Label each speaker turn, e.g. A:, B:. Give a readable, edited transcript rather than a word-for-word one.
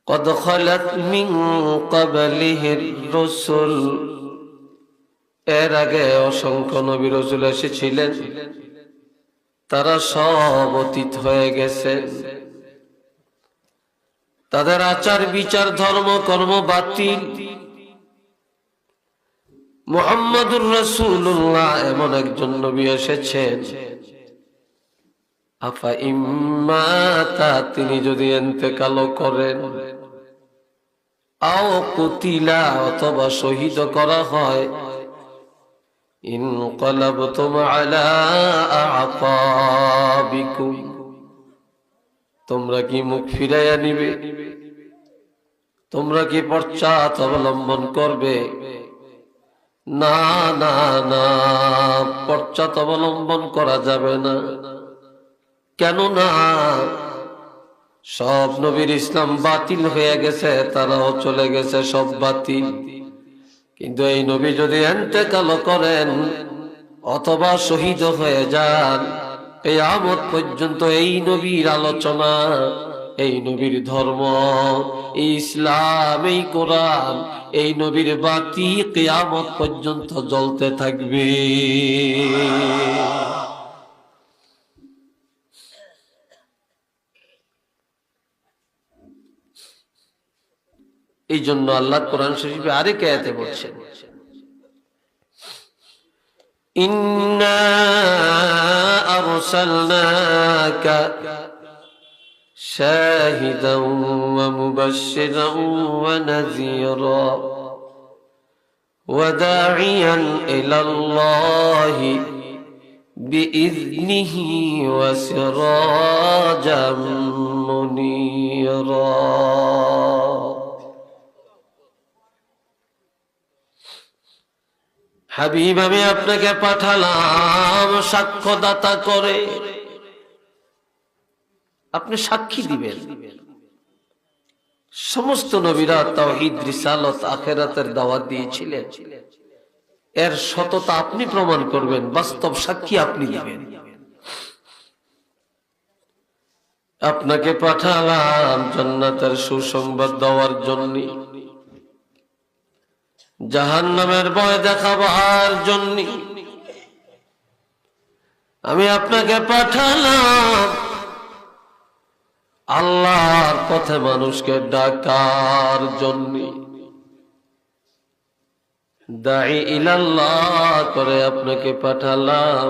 A: قد خلت من قبله الرسل এর আগে অসংখ্য নবী রাসূল এসেছিলেন, তারা সব অতীত হয়ে গেছে। তাদের আচার বিচার ধর্ম কর্ম বাতিল। মুহাম্মদুর রাসূলুল্লাহ এমন একজন নবী এসেছেন, আফা ইম্মাতা, তিনি যদি ইন্তেকাল করেন, আও কুতিলা, অথবা শহীদ করা হয়, ইনকালাবতুম আলা আকাবিকুম, তোমরা কি মুখ ফিরাইয়া নিবে? তোমরা কি পশ্চাৎ অবলম্বন করবে? না না না, পশ্চাৎ অবলম্বন করা যাবে না। কেননা সব নবীর ইসলাম বাতিল হয়ে গেছে, তারাও চলে গেছে, সব বাতিল। কিন্তু এই নবী যদি ইন্তেকাল করেন অথবা শহীদ হয়ে যান, কিয়ামত পর্যন্ত এই নবীর আলোচনা, এই নবীর ধর্ম, এই ইসলাম, এই কোরআন, এই নবীর বাতি কিয়ামত পর্যন্ত জ্বলতে থাকবে। এই জন্য আল্লাহ কোরআন শরীফে আরেক আয়াতে বলছেন, ইন্না আরসালনাকা শাহিদাও ওয়া মুবাশশিরাও ওয়া নাযীরা ওয়া দাঈয়ান ইলাল্লাহি বিইذনিহি ওয়া সিরাজাম মুনীরা। হাবিব, আমি আপনাকে পাঠালাম সাক্ষ্যদাতা করে, আপনি সাক্ষী দিবেন। সমস্ত নবীরা তাওহীদ, রিসালাত, আখিরাতের দাওয়াত দিয়েছিলেন, এর সততা আপনি প্রমাণ করবেন, বাস্তব সাক্ষী আপনি দিবেন। আপনাকে পাঠালাম জান্নাতের সুসংবাদ দেওয়ার জন্য, জাহান্নামের ভয় দেখাবার জন্য। আমি আপনাকে পাঠালাম আল্লাহর পথে মানুষকে ডাকার জন্য, দাঈ ইলাল্লাহ করে আপনাকে পাঠালাম।